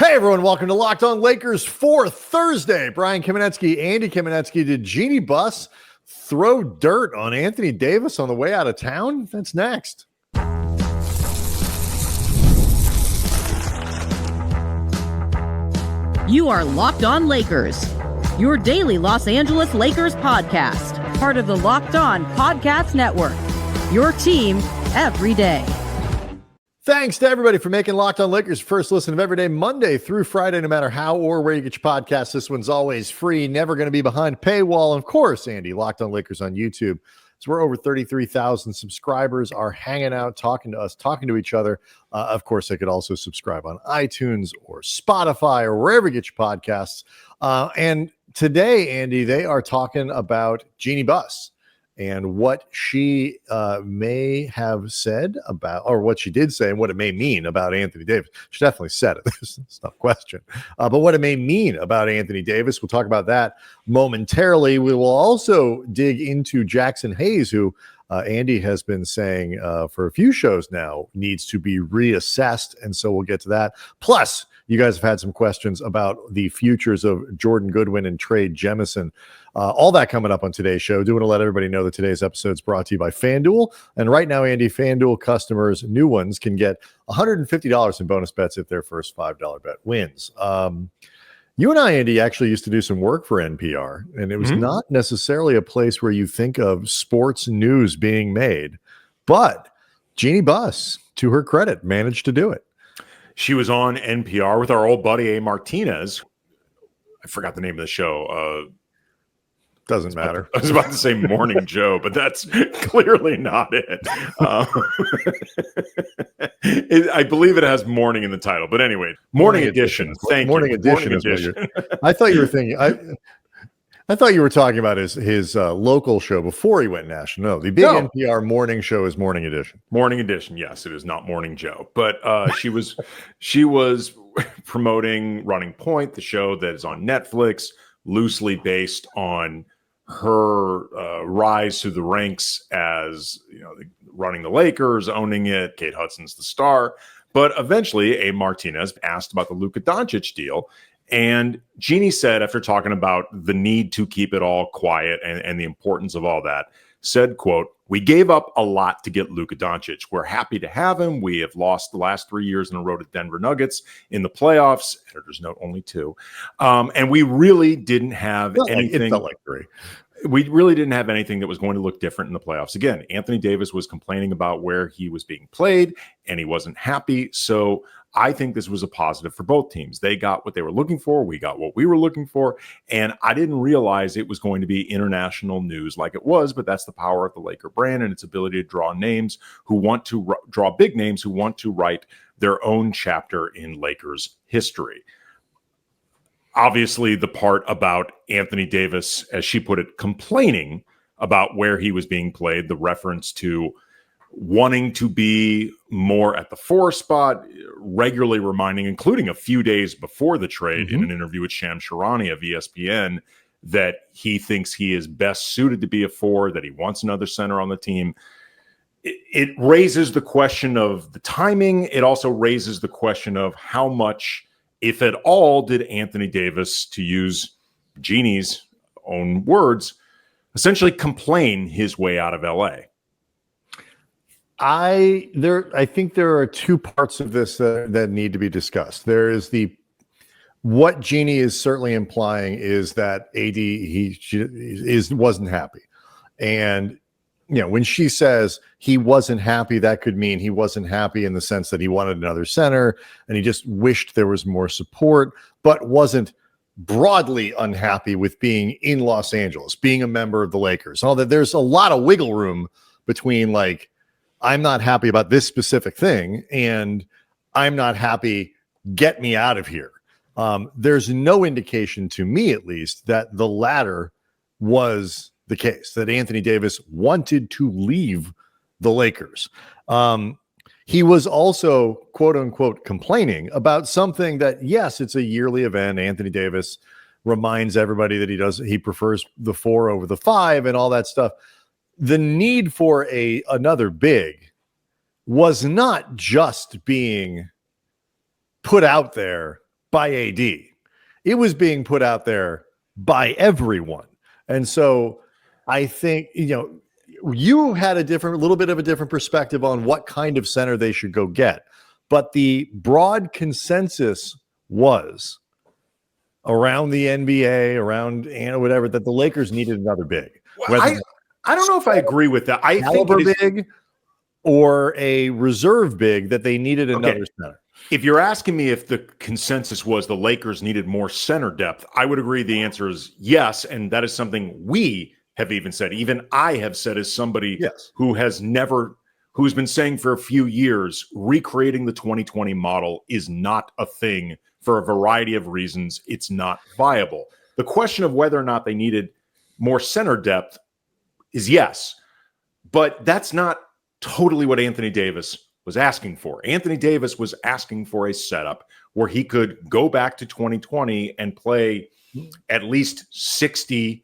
Hey everyone, welcome to Locked On Lakers for Thursday. Brian Kamenetsky, Andy Kamenetsky. Did Jeanie Buss throw dirt on Anthony Davis on the way out of town? That's next. You are Locked On Lakers, your daily Los Angeles Lakers podcast, part of the Locked On Podcast Network, your team every day. Thanks to everybody for making Locked On Lakers first listen of every day, Monday through Friday, no matter how or where you get your podcasts. This one's always free, never going to be behind paywall. And of course, Andy, Locked On Lakers on YouTube. So we're over 33,000 subscribers are hanging out, talking to us, talking to each other. Of course, they could also subscribe on iTunes or Spotify or wherever you get your podcasts. And today, Andy, they are talking about Jeanie Buss and what she may have said about, or what she did say and what it may mean about Anthony Davis. She definitely said it. There's no question. But what it may mean about Anthony Davis, we'll talk about that momentarily. We will also dig into Jaxson Hayes, who Andy has been saying for a few shows now needs to be reassessed. And so we'll get to that. Plus, you guys have had some questions about the futures of Jordan Goodwin and Trey Jemison. All that coming up on today's show. Do want to let everybody know that today's episode is brought to you by FanDuel. And right now, Andy, FanDuel customers, new ones, can get $150 in bonus bets if their first $5 bet wins. You and I, Andy, actually used to do some work for NPR, and it was not necessarily a place where you think of sports news being made. But Jeanie Buss, to her credit, managed to do it. She was on NPR with our old buddy A. Martinez. I forgot the name of the show. Doesn't matter. I was about to say Morning Joe, but that's clearly not it. I believe it has morning in the title. But anyway, Morning Edition. Thank you. Morning Edition. I thought you were thinking. I thought you were talking about his local show before he went national. No, the big NPR morning show is Morning Edition. Morning Edition, yes, it is not Morning Joe. But she was promoting Running Point, the show that is on Netflix, loosely based on her rise through the ranks as running the Lakers, owning it. Kate Hudson's the star. But eventually, A. Martinez asked about the Luka Dončić deal. And Jeanie said, after talking about the need to keep it all quiet and the importance of all that, said, quote, "We gave up a lot to get Luka Dončić. We're happy to have him. We have lost the last 3 years in a row to Denver Nuggets in the playoffs." Editor's note, only 2. And we really didn't have anything. It felt like 3. We really didn't have anything that was going to look different in the playoffs. Again, Anthony Davis was complaining about where he was being played, and he wasn't happy. So I think this was a positive for both teams. They got what they were looking for. We got what we were looking for. And I didn't realize it was going to be international news like it was, but that's the power of the Laker brand and its ability to draw names who want to draw big names who want to write their own chapter in Lakers history. Obviously, the part about Anthony Davis, as she put it, complaining about where he was being played, the reference to wanting to be more at the 4 spot, regularly reminding, including a few days before the trade in an interview with Shams Charania of ESPN, that he thinks he is best suited to be a 4, that he wants another center on the team. It raises the question of the timing. It also raises the question of how much, if at all, did Anthony Davis, to use Jeannie's own words, essentially complain his way out of LA? I think there are 2 parts of this that need to be discussed. There is what Jeanie is certainly implying is that AD wasn't happy, and when she says he wasn't happy, that could mean he wasn't happy in the sense that he wanted another center and he just wished there was more support, but wasn't broadly unhappy with being in Los Angeles, being a member of the Lakers. All that, there's a lot of wiggle room between like, I'm not happy about this specific thing, and I'm not happy, get me out of here. There's no indication, to me at least, that the latter was the case, that Anthony Davis wanted to leave the Lakers. He was also, quote unquote, complaining about something that, yes, it's a yearly event. Anthony Davis reminds everybody that he prefers the 4 over the 5 and all that stuff. The need for another big was not just being put out there by AD. It was being put out there by everyone. And so I think, you had a little bit of a different perspective on what kind of center they should go get. But the broad consensus was around the NBA, around whatever, that the Lakers needed another big. Well, I don't know if I agree with that. I think it is big or a reserve big that they needed another center. If you're asking me if the consensus was the Lakers needed more center depth, I would agree the answer is yes. And that is something we have even said. Even I have said as somebody who's been saying for a few years, recreating the 2020 model is not a thing for a variety of reasons. It's not viable. The question of whether or not they needed more center depth is yes, but that's not totally what Anthony Davis was asking for. Anthony Davis was asking for a setup where he could go back to 2020 and play at least 60%,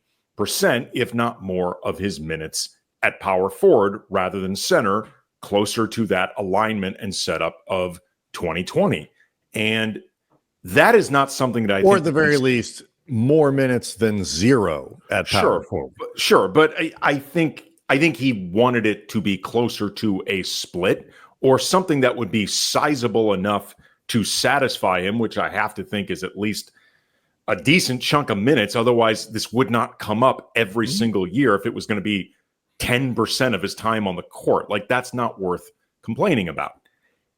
if not more, of his minutes at power forward rather than center, closer to that alignment and setup of 2020. And that is not something that I think, or at the very least, more minutes than zero at power forward. Sure, but I think he wanted it to be closer to a split or something that would be sizable enough to satisfy him, which I have to think is at least a decent chunk of minutes. Otherwise, this would not come up every single year if it was going to be 10% of his time on the court. Like, that's not worth complaining about.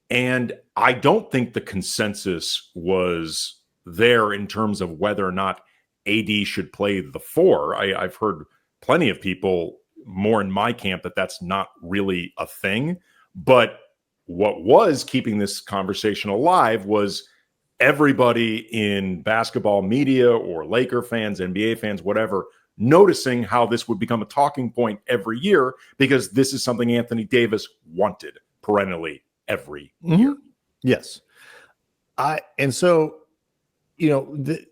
And I don't think the consensus was there in terms of whether or not AD should play the 4. I've heard plenty of people more in my camp that that's not really a thing. But what was keeping this conversation alive was everybody in basketball media or Laker fans, NBA fans, whatever, noticing how this would become a talking point every year because this is something Anthony Davis wanted perennially every year. Yes. And so, the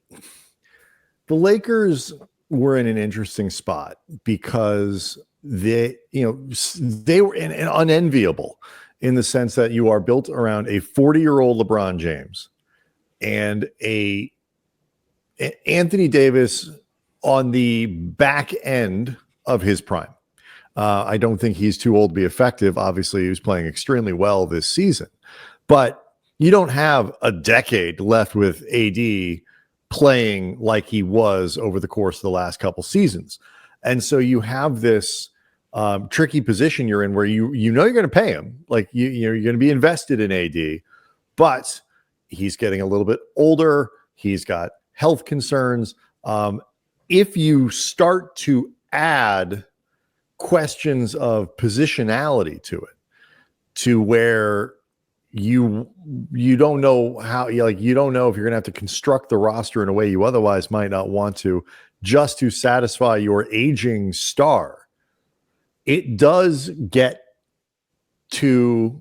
Lakers were in an interesting spot because they were unenviable in the sense that you are built around a 40-year-old LeBron James and Anthony Davis on the back end of his prime. I don't think he's too old to be effective. Obviously, he was playing extremely well this season, but you don't have a decade left with AD playing like he was over the course of the last couple seasons. And so you have this tricky position you're in where you're going to pay him. Like you're going to be invested in AD, but he's getting a little bit older. He's got health concerns. If you start to add questions of positionality to it, to where you don't know how, you don't know if you're going to have to construct the roster in a way you otherwise might not want to, just to satisfy your aging star, it does get to,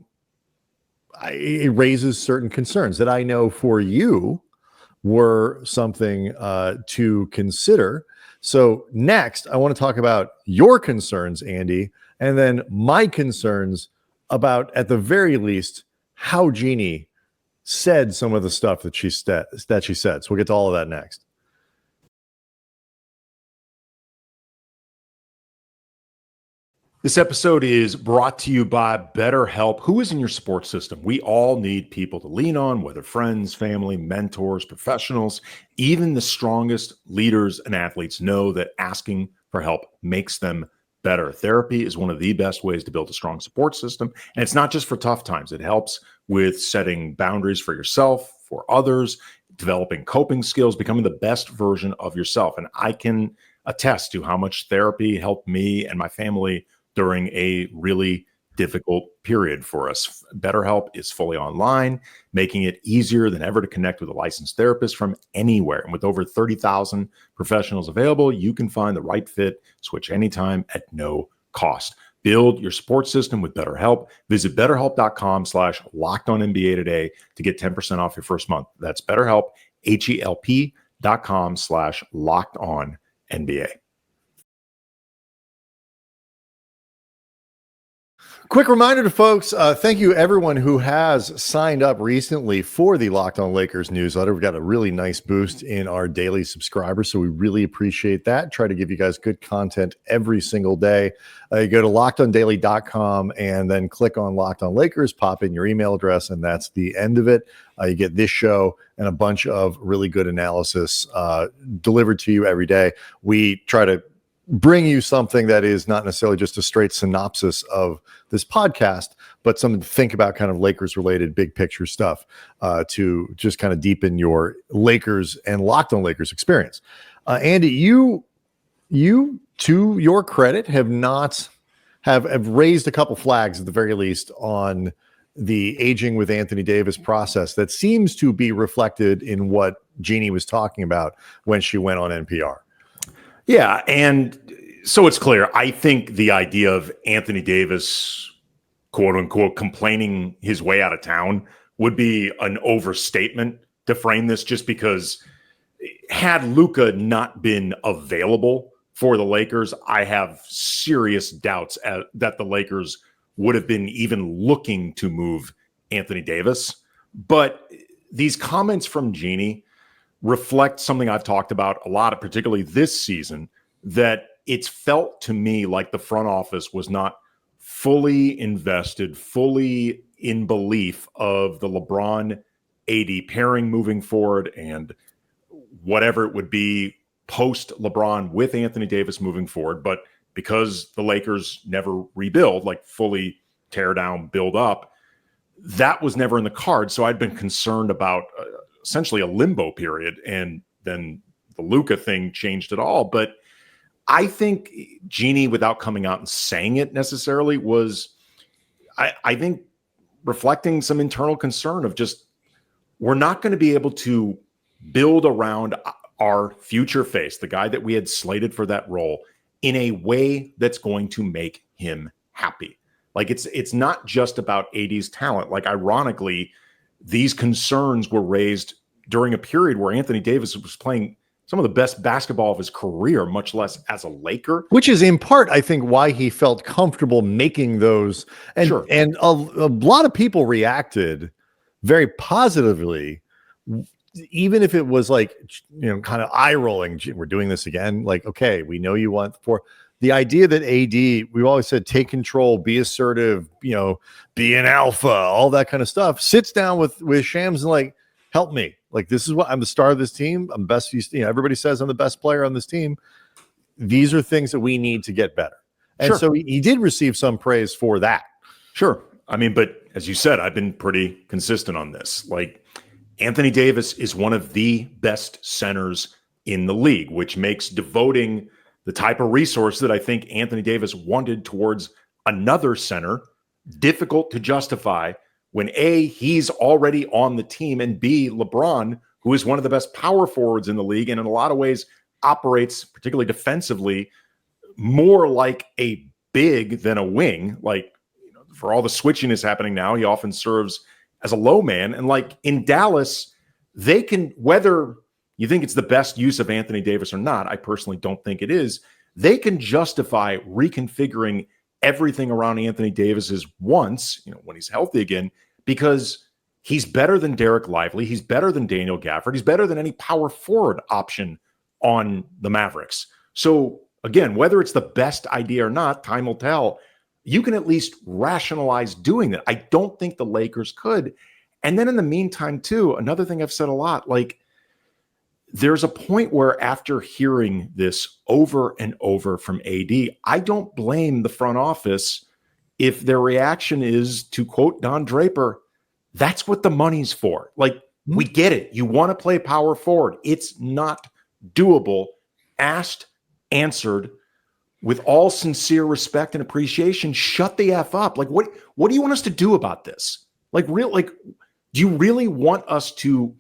it raises certain concerns that I know for you were something to consider. So next, I want to talk about your concerns, Andy, and then my concerns about, at the very least, how Jeanie said some of the stuff that she said. So we'll get to all of that next. This episode is brought to you by BetterHelp. Who is in your support system? We all need people to lean on, whether friends, family, mentors, professionals. Even the strongest leaders and athletes know that asking for help makes them better. Therapy is one of the best ways to build a strong support system. And it's not just for tough times. It helps with setting boundaries for yourself, for others, developing coping skills, becoming the best version of yourself. And I can attest to how much therapy helped me and my family during a really difficult period for us. BetterHelp is fully online, making it easier than ever to connect with a licensed therapist from anywhere. And with over 30,000 professionals available, you can find the right fit, switch anytime at no cost. Build your support system with BetterHelp. Visit BetterHelp.com/LockedOnNBA today to get 10% off your first month. That's BetterHelp, HELP.com/LockedOnNBA. Quick reminder to folks, thank you everyone who has signed up recently for the Locked On Lakers newsletter. We've got a really nice boost in our daily subscribers, so we really appreciate that. Try to give you guys good content every single day. You go to lockedondaily.com and then click on Locked On Lakers, pop in your email address, and that's the end of it. You get this show and a bunch of really good analysis delivered to you every day. We try to bring you something that is not necessarily just a straight synopsis of this podcast, but something to think about, kind of Lakers related big picture stuff to just kind of deepen your Lakers and Locked On Lakers experience. Andy, you to your credit have raised a couple flags at the very least on the aging with Anthony Davis process that seems to be reflected in what Jeanie was talking about when she went on NPR. Yeah, and so it's clear. I think the idea of Anthony Davis, quote unquote, complaining his way out of town would be an overstatement to frame this, just because had Luka not been available for the Lakers, I have serious doubts that the Lakers would have been even looking to move Anthony Davis. But these comments from Jeanie reflect something I've talked about a lot, particularly this season, that it's felt to me like the front office was not fully invested, fully in belief of the LeBron AD pairing moving forward and whatever it would be post LeBron with Anthony Davis moving forward. But because the Lakers never rebuild, like fully tear down, build up, that was never in the cards. So I'd been concerned about essentially a limbo period, and then the Luka thing changed it all. But I think Jeanie, without coming out and saying it necessarily, was, I think, reflecting some internal concern of just, we're not going to be able to build around our future face, the guy that we had slated for that role, in a way that's going to make him happy. Like, it's not just about AD's talent. Like, ironically, these concerns were raised during a period where Anthony Davis was playing some of the best basketball of his career, much less as a Laker. Which is in part, I think, why he felt comfortable making those. And, Sure. and a lot of people reacted very positively, even if it was like, kind of eye rolling. We're doing this again. Like, okay, we know you want for the idea that AD, we've always said, take control, be assertive, be an alpha, all that kind of stuff, sits down with Shams and like, help me. Like, this is what I'm the star of this team. I'm best. Everybody says I'm the best player on this team. These are things that we need to get better. And Sure. so he did receive some praise for that. Sure. I mean, but as you said, I've been pretty consistent on this. Like, Anthony Davis is one of the best centers in the league, which makes devoting the type of resource that I think Anthony Davis wanted towards another center difficult to justify when A, he's already on the team, and B, LeBron, who is one of the best power forwards in the league and in a lot of ways operates, particularly defensively, more like a big than a wing. Like, for all the switching is happening now, he often serves as a low man. And like in Dallas, they can, whether you think it's the best use of Anthony Davis or not, I personally don't think it is, they can justify reconfiguring everything around Anthony Davis's wants, when he's healthy again, because he's better than Derek Lively, he's better than Daniel Gafford, he's better than any power forward option on the Mavericks. So again, whether it's the best idea or not, time will tell. You can at least rationalize doing that. I don't think the Lakers could. And then in the meantime, too, another thing I've said a lot, like, there's a point where after hearing this over and over from AD, I don't blame the front office if their reaction is to quote Don Draper, that's what the money's for. Like, we get it. You want to play power forward. It's not doable. Asked, answered, with all sincere respect and appreciation, shut the F up. Like, what do you want us to do about this? Do you really want us to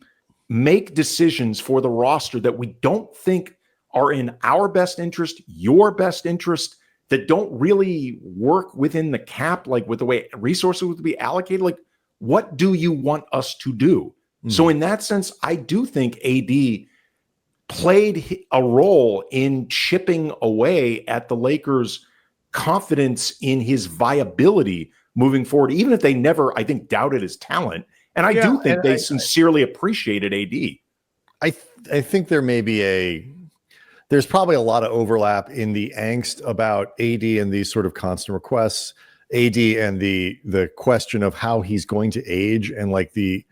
make decisions for the roster that we don't think are in our best interest, your best interest, that don't really work within the cap, like with the way resources would be allocated? Like, what do you want us to do? So in that sense, I do think AD played a role in chipping away at the Lakers' confidence in his viability moving forward, even if they never, I think, doubted his talent. And I do think they sincerely appreciated AD. I think there's probably a lot of overlap in the angst about AD and these sort of constant requests, AD and the question of how he's going to age, and like you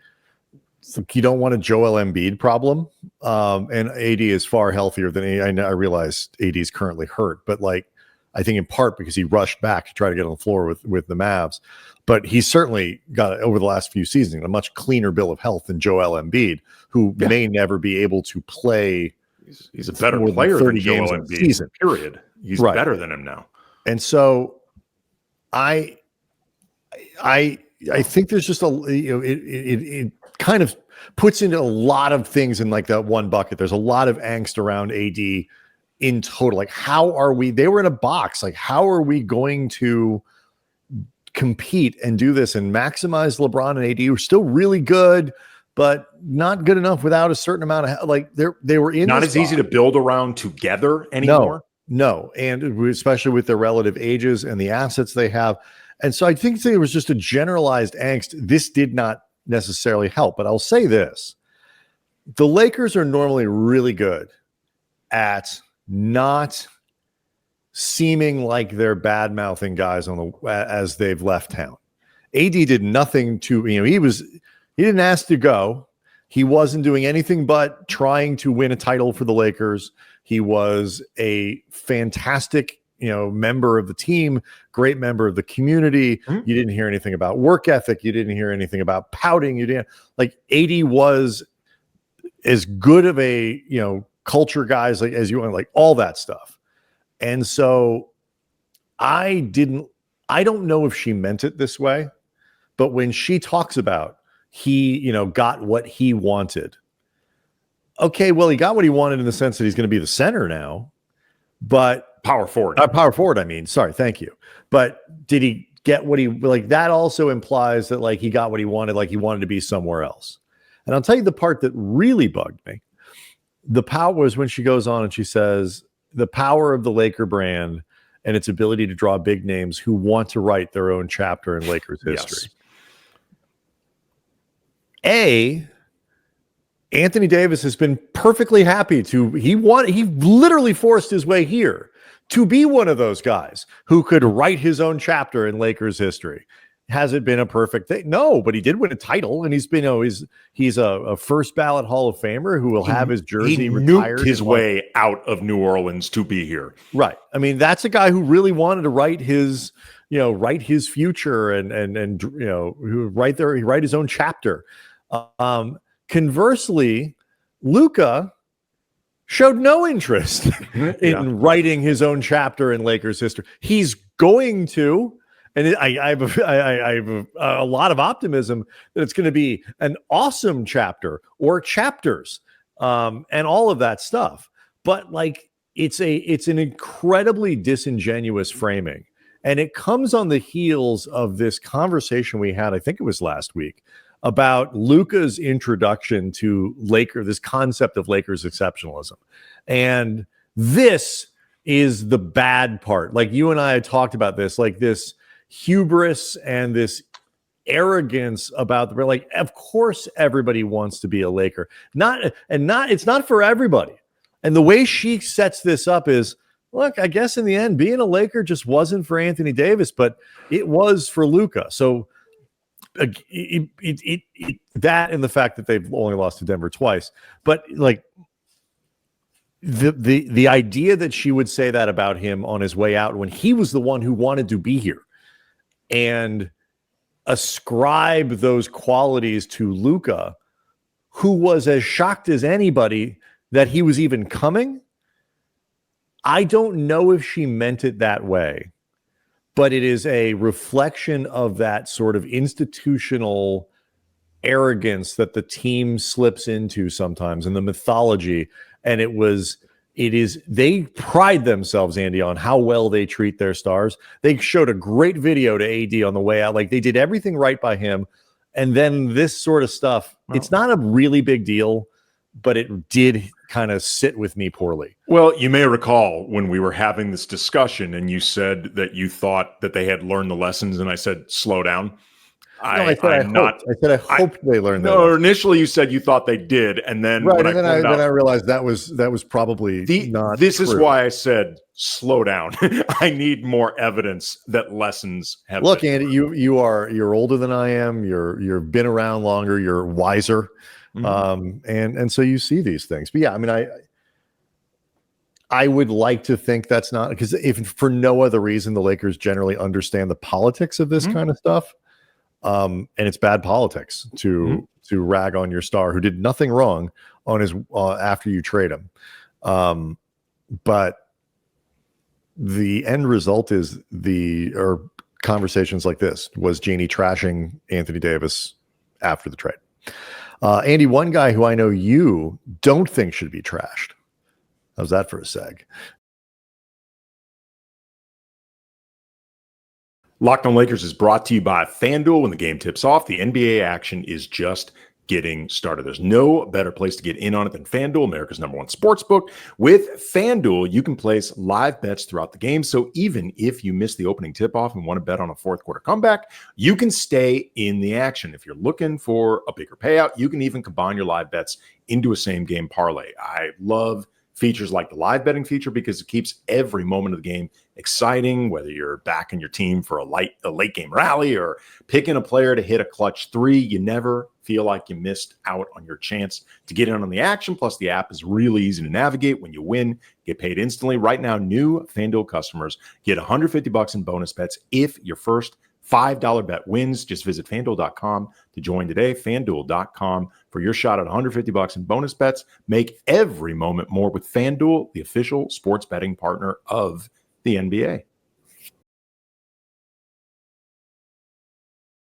don't want a Joel Embiid problem. And AD is far healthier than I realize AD is currently hurt, but like, I think in part because he rushed back to try to get on the floor with the Mavs, but he's certainly got, over the last few seasons, a much cleaner bill of health than Joel Embiid, who may never be able to play. He's a better player than Joel Embiid. Season. Period. He's better than him now. And so I think there's just it kind of puts into a lot of things in like that one bucket. There's a lot of angst around AD in total. Like, they were in a box. Like, how are we going to compete and do this and maximize LeBron and AD, who are still really good, but not good enough without a certain amount of, like, they were in not as easy to build around together anymore. No. And especially with their relative ages and the assets they have. And so I think there was just a generalized angst. This did not necessarily help, but I'll say this. The Lakers are normally really good at not seeming like they're bad-mouthing guys as they've left town. AD did nothing to, he didn't ask to go. He wasn't doing anything but trying to win a title for the Lakers. He was a fantastic, member of the team, great member of the community. You didn't hear anything about work ethic. You didn't hear anything about pouting. You didn't, like, AD was as good of a, culture guys like as you want, like all that stuff. And so I don't know if she meant it this way, but when she talks about he, got what he wanted. Okay, well, he got what he wanted in the sense that he's going to be the center now, but power forward. I mean, sorry, thank you. But did he get what he, like, that also implies that like he got what he wanted, like he wanted to be somewhere else. And I'll tell you the part that really bugged me. The power was when she goes on and she says the power of the Laker brand and its ability to draw big names who want to write their own chapter in Lakers history. Yes. Anthony Davis has been perfectly happy he literally forced his way here to be one of those guys who could write his own chapter in Lakers history. Has it been a perfect thing? No, but he did win a title, and he's been, he's a first ballot Hall of Famer who will have his jersey retired. Nuked his way out of New Orleans to be here. Right. I mean, that's a guy who really wanted to write his future and who write his own chapter. Conversely, Luka showed no interest in writing his own chapter in Lakers history. He's going to. And I have a lot of optimism that it's going to be an awesome chapter or chapters and all of that stuff. But like, it's an incredibly disingenuous framing. And it comes on the heels of this conversation we had, I think it was last week, about Luka's introduction to this concept of Lakers exceptionalism. And this is the bad part. Like, you and I had talked about this, like this hubris and this arrogance about like, of course everybody wants to be a Laker. It's not for everybody. And the way she sets this up is, look, I guess in the end, being a Laker just wasn't for Anthony Davis, but it was for Luka. So that and the fact that they've only lost to Denver twice, but like the idea that she would say that about him on his way out when he was the one who wanted to be here, and ascribe those qualities to Luka, who was as shocked as anybody that he was even coming. I don't know if she meant it that way, but it is a reflection of that sort of institutional arrogance that the team slips into sometimes, and the mythology. And they pride themselves, Andy, on how well they treat their stars. They showed a great video to AD on the way out. Like, they did everything right by him. And then this sort of stuff, It's not a really big deal, but it did kind of sit with me poorly. Well, you may recall when we were having this discussion and you said that you thought that they had learned the lessons, and I said, slow down. I said I hoped they learned that. No, initially you said you thought they did, and then right, and then I realized that was probably not. This true. Is why I said slow down. I need more evidence that lessons have. Look, Andy, you're older than I am. You've been around longer. You're wiser, and so you see these things. But yeah, I mean, I would like to think that's not, because if for no other reason, the Lakers generally understand the politics of this kind of stuff. And it's bad politics to rag on your star who did nothing wrong on his after you trade him. But the end result is conversations like this. Was Jeanie trashing Anthony Davis after the trade? Andy, one guy who I know you don't think should be trashed. How's that for a seg? Locked on Lakers is brought to you by FanDuel. When the game tips off, the NBA action is just getting started. There's no better place to get in on it than FanDuel, America's #1 sportsbook. With FanDuel, you can place live bets throughout the game. So even if you miss the opening tip-off and want to bet on a fourth quarter comeback, you can stay in the action. If you're looking for a bigger payout, you can even combine your live bets into a same-game parlay. I love features like the live betting feature because it keeps every moment of the game exciting, whether you're backing your team for a late game rally or picking a player to hit a clutch three. You never feel like you missed out on your chance to get in on the action. Plus, the app is really easy to navigate. When you win, get paid instantly. Right now, new FanDuel customers get $150 in bonus bets if your first $5 bet wins. Just visit FanDuel.com to join today. FanDuel.com for your shot at $150 in bonus bets. Make every moment more with FanDuel, the official sports betting partner of the NBA.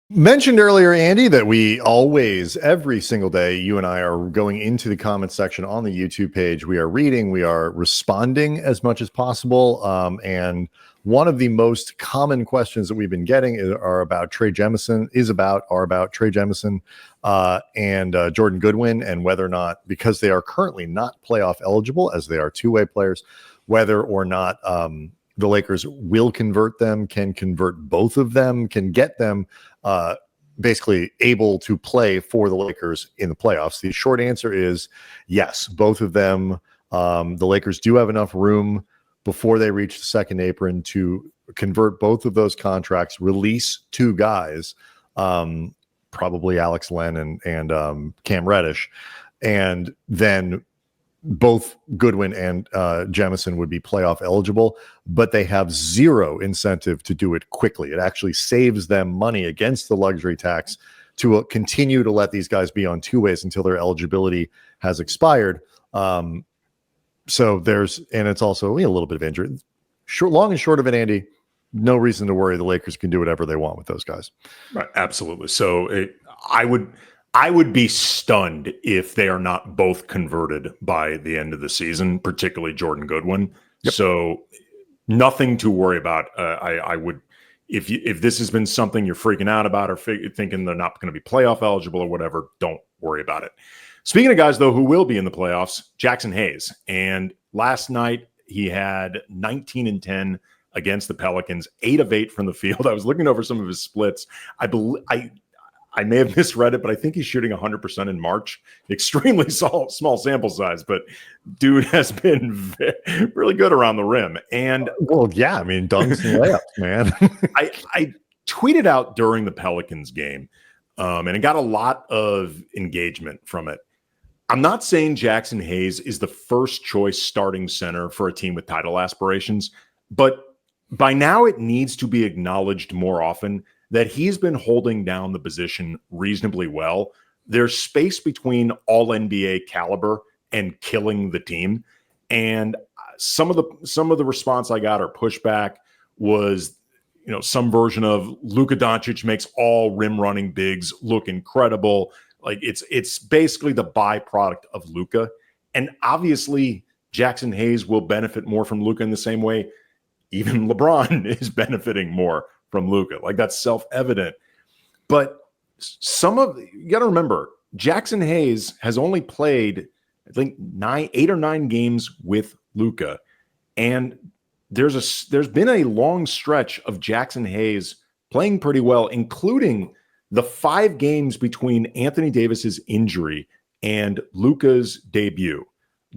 Mentioned earlier, Andy, that we always, every single day, you and I are going into the comments section on the YouTube page. We are reading, we are responding as much as possible. And one of the most common questions that we've been getting are about Trey Jemison, Trey Jemison and Jordan Goodwin, and whether or not, because they are currently not playoff eligible as they are two-way players, whether or not the Lakers will convert them, can convert both of them, can get them basically able to play for the Lakers in the playoffs. The short answer is yes, both of them. The Lakers do have enough room before they reach the second apron to convert both of those contracts, release two guys, probably Alex Len and Cam Reddish, and then both Goodwin and Jemison would be playoff eligible, but they have zero incentive to do it quickly. It actually saves them money against the luxury tax to continue to let these guys be on two ways until their eligibility has expired. So it's also a little bit of injury. Long and short of it, Andy, no reason to worry. The Lakers can do whatever they want with those guys. Right, absolutely. So I would be stunned if they are not both converted by the end of the season, particularly Jordan Goodwin. Yep. So nothing to worry about. I would, if this has been something you're freaking out about or thinking they're not going to be playoff eligible or whatever, don't worry about it. Speaking of guys, though, who will be in the playoffs, Jaxson Hayes. And last night he had 19 and 10 against the Pelicans, 8 of 8 from the field. I was looking over some of his splits. I may have misread it, but I think he's shooting 100% in March. Extremely small sample size, but dude has been really good around the rim. And well, yeah, I mean, dunks and layups, man. I tweeted out during the Pelicans game, and it got a lot of engagement from it. I'm not saying Jaxson Hayes is the first choice starting center for a team with title aspirations, but by now it needs to be acknowledged more often that he's been holding down the position reasonably well. There's space between all NBA caliber and killing the team. And some of the response I got or pushback was, some version of Luka Dončić makes all rim running bigs look incredible. Like it's basically the byproduct of Luka. And obviously Jaxson Hayes will benefit more from Luka in the same way even LeBron is benefiting more from Luka. Like that's self-evident. But you got to remember, Jaxson Hayes has only played, I think 8 or 9 games with Luka. And there's been a long stretch of Jaxson Hayes playing pretty well, including the 5 games between Anthony Davis's injury and Luka's debut.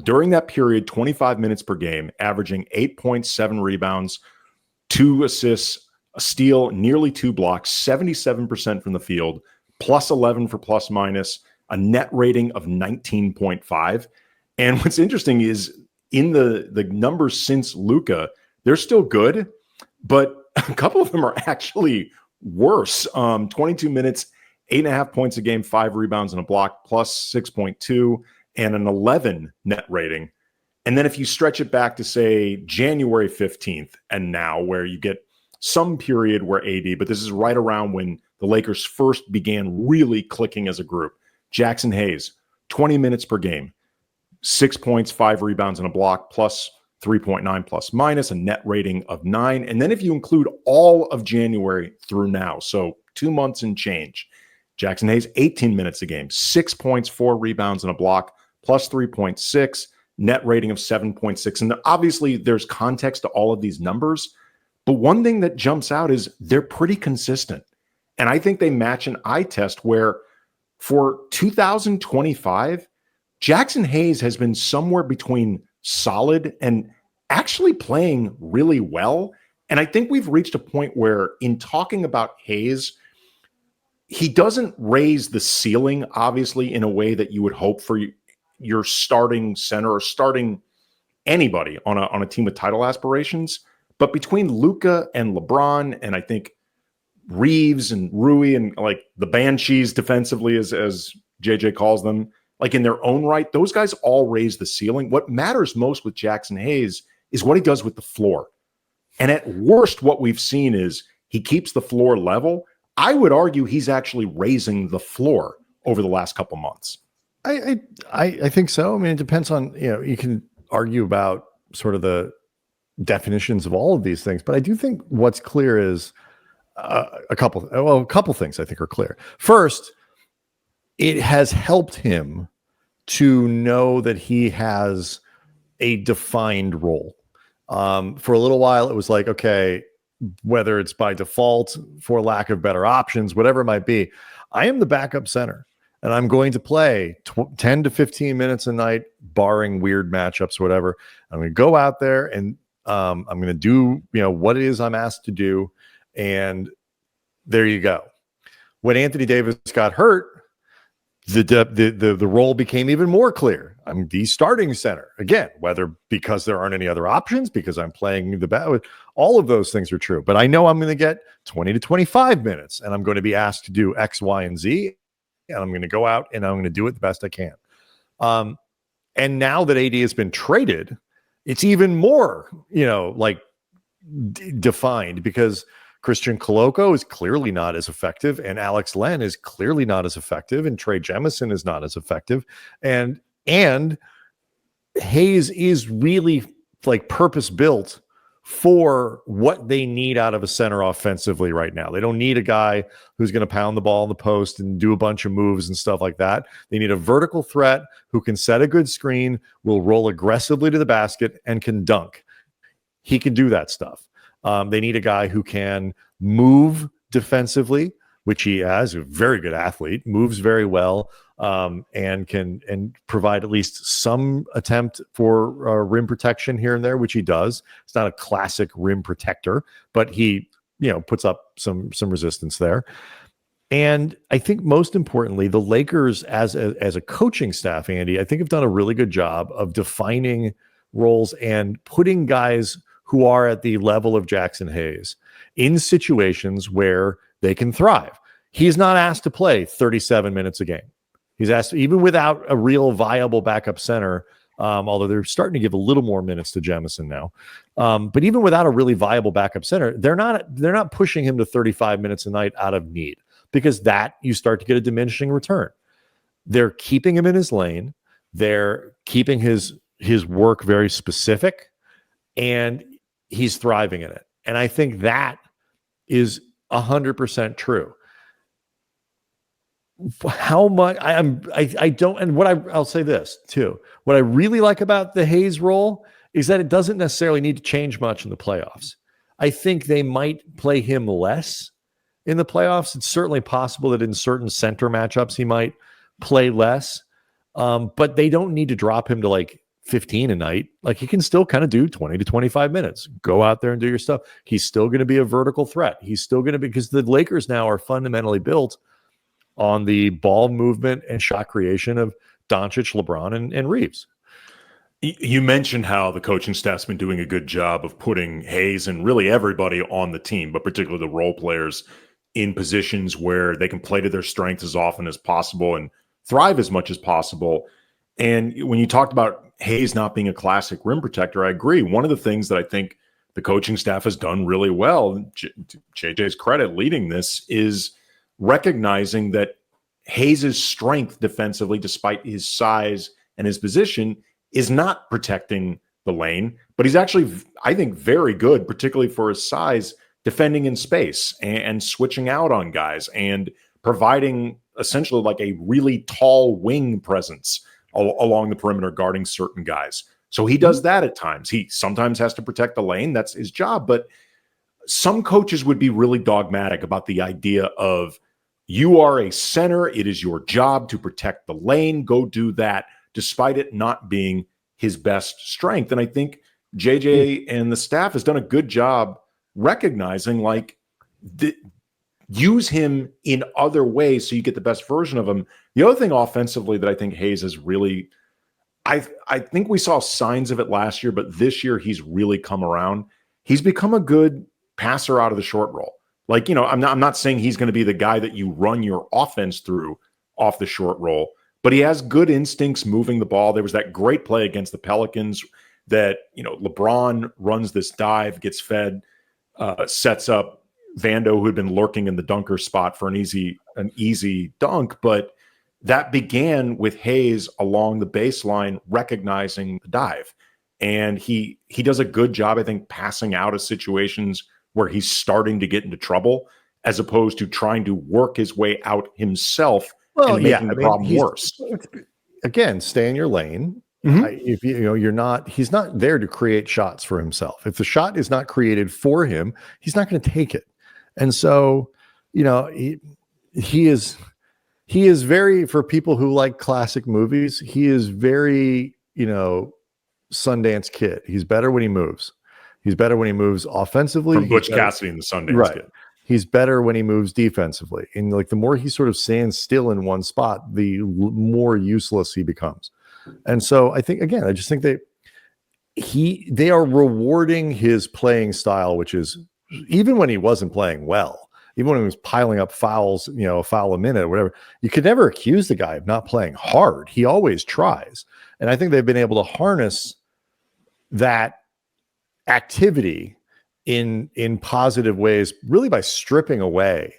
During that period, 25 minutes per game, averaging 8.7 rebounds, 2 assists, a steal, nearly 2 blocks, 77% from the field, plus 11 for plus minus, a net rating of 19.5. And what's interesting is in the numbers since Luka, they're still good, but a couple of them are actually worse. 22 minutes, 8.5 points a game, 5 rebounds and a block, plus 6.2, and an 11 net rating. And then if you stretch it back to, say, January 15th and now, where you get some period where AD, but this is right around when the Lakers first began really clicking as a group. Jaxson Hayes, 20 minutes per game, 6 points, 5 rebounds and a block, plus 3.9 plus minus, a net rating of 9. And then if you include all of January through now, so 2 months and change, Jaxson Hayes, 18 minutes a game, 6 points, 4 rebounds and a block, plus 3.6, net rating of 7.6. And obviously there's context to all of these numbers, but one thing that jumps out is they're pretty consistent. And I think they match an eye test where for 2025, Jaxson Hayes has been somewhere between solid and actually playing really well. And I think we've reached a point where in talking about Hayes, he doesn't raise the ceiling, obviously, in a way that you would hope for your starting center or starting anybody on a team with title aspirations. But between Luka and LeBron, and I think Reeves and Rui and like the Banshees defensively, as JJ calls them, like in their own right, those guys all raise the ceiling. What matters most with Jaxson Hayes is what he does with the floor. And at worst, what we've seen is he keeps the floor level. I would argue he's actually raising the floor over the last couple months. I think so. I mean, it depends on, you can argue about sort of the definitions of all of these things, but I do think what's clear is a couple things I think are clear. First, it has helped him to know that he has a defined role. For a little while, it was like, okay, whether it's by default, for lack of better options, whatever it might be, I am the backup center. And I'm going to play 10 to 15 minutes a night, barring weird matchups, whatever. I'm going to go out there and I'm going to do, what it is I'm asked to do. And there you go. When Anthony Davis got hurt, the role became even more clear. I'm the starting center again, whether because there aren't any other options, because I'm playing the bat. All of those things are true. But I know I'm going to get 20 to 25 minutes, and I'm going to be asked to do X, Y, and Z. And I'm going to go out and I'm going to do it the best I can. And now that AD has been traded, it's even more, defined, because Christian Coloco is clearly not as effective, and Alex Len is clearly not as effective, and Trey Jemison is not as effective. And Hayes is really like purpose built for what they need out of a center offensively right now. They don't need a guy who's going to pound the ball in the post and do a bunch of moves and stuff like that. They need a vertical threat who can set a good screen, will roll aggressively to the basket, and can dunk. He can do that stuff. They need a guy who can move defensively, which he has, a very good athlete, moves very well, and can provide at least some attempt for rim protection here and there, which he does. It's not a classic rim protector, but he, puts up some resistance there. And I think most importantly, the Lakers as a coaching staff, Andy, I think have done a really good job of defining roles and putting guys who are at the level of Jaxson Hayes in situations where they can thrive. He's not asked to play 37 minutes a game. He's asked, even without a real viable backup center, although they're starting to give a little more minutes to Jemison now. But even without a really viable backup center, they're not pushing him to 35 minutes a night out of need, because that you start to get a diminishing return. They're keeping him in his lane. They're keeping his work very specific, and he's thriving in it. And I think that is 100% true. how much I don't, and I'll say this too. What I really like about the Hayes role is that it doesn't necessarily need to change much in the playoffs. I think they might play him less in the playoffs. It's certainly possible that in certain center matchups he might play less, but they don't need to drop him to like 15 a night. Like he can still kind of do 20 to 25 minutes. Go out there and do your stuff. He's still going to be a vertical threat. He's still going to be, because the Lakers now are fundamentally built on the ball movement and shot creation of Dončić, LeBron, and Reeves. You mentioned how the coaching staff's been doing a good job of putting Hayes and really everybody on the team, but particularly the role players, in positions where they can play to their strengths as often as possible and thrive as much as possible. And when you talked about Hayes not being a classic rim protector, I agree. One of the things that I think the coaching staff has done really well, JJ's credit leading this, is recognizing that Hayes' strength defensively, despite his size and his position, is not protecting the lane, but he's actually, I think, very good, particularly for his size, defending in space and switching out on guys and providing essentially like a really tall wing presence along the perimeter, guarding certain guys. So he does that at times. He sometimes has to protect the lane. That's his job. But some coaches would be really dogmatic about the idea of, you are a center. It is your job to protect the lane. Go do that, despite it not being his best strength. And I think JJ and the staff has done a good job recognizing, like, use him in other ways so you get the best version of him. The other thing offensively that I think Hayes has really, I think we saw signs of it last year, but this year he's really come around. He's become a good passer out of the short roll. Like, you know, I'm not saying he's going to be the guy that you run your offense through off the short roll, but he has good instincts moving the ball. There was that great play against the Pelicans that, you know, LeBron runs this dive, gets fed, sets up Vando, who had been lurking in the dunker spot, for an easy dunk. But that began with Hayes along the baseline recognizing the dive. And he does a good job, I think, passing out of situations where he's starting to get into trouble, as opposed to trying to work his way out himself and making the problem worse. Again, stay in your lane. If he's not there to create shots for himself. If the shot is not created for him, he's not going to take it. And so, you know, he is very, for people who like classic movies, he is very, you know, Sundance Kid. He's better when he moves. He's better when he moves offensively. From Butch Cassidy and the Sundance Kid. He's better when he moves defensively. And like the more he sort of stands still in one spot, the more useless he becomes. And so I think, again, I just think they are rewarding his playing style, which is, even when he wasn't playing well, even when he was piling up fouls, you know, a foul a minute or whatever, you could never accuse the guy of not playing hard. He always tries. And I think they've been able to harness that activity in positive ways, really by stripping away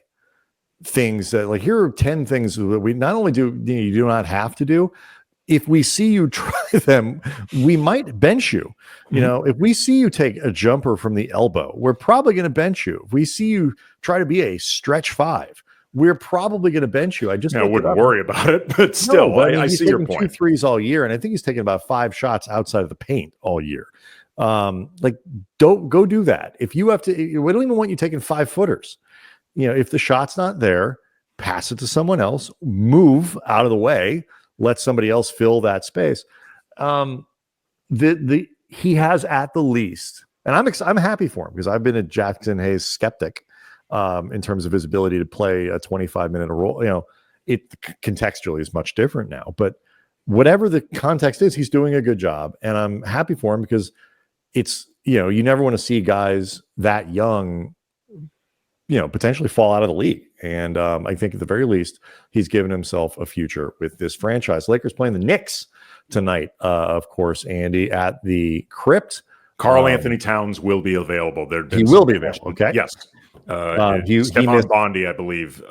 things that, like, here are 10 things that we not only do, you do not have to do. If we see you try them, we might bench you. You know, if we see you take a jumper from the elbow, we're probably going to bench you. If we see you try to be a stretch five, we're probably going to bench you. I wouldn't worry about it, but still, no, I see your point. 2 threes all year, and I think he's taken about 5 shots outside of the paint all year. Like, don't go do that. If you have to, we don't even want you taking 5-footers. You know, if the shot's not there, pass it to someone else, move out of the way, let somebody else fill that space. He has, at the least, and I'm happy for him, because I've been a Jaxson Hayes skeptic in terms of his ability to play a 25-minute role. You know, it contextually is much different now, but whatever the context is, he's doing a good job, and I'm happy for him, because it's, you know, you never want to see guys that young, you know, potentially fall out of the league. And I think at the very least, he's given himself a future with this franchise. Lakers playing the Knicks tonight, of course, Andy, at the Crypt. Karl Anthony Towns will be available. He will be available. Okay. Yes. Stefan Bondi, I believe,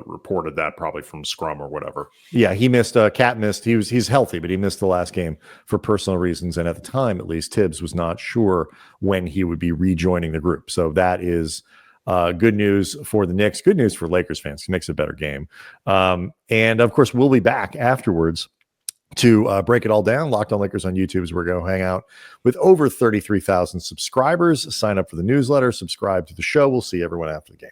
reported that, probably from Scrum or whatever. Yeah, he missed. Cat missed. He's healthy, but he missed the last game for personal reasons. And at the time, at least, Tibbs was not sure when he would be rejoining the group. So that is Good news for the Knicks. Good news for Lakers fans. It makes it a better game. And of course, we'll be back afterwards to break it all down. Locked On Lakers on YouTube is where we go hang out with over 33,000 subscribers. Sign up for the newsletter, subscribe to the show. We'll see everyone after the game.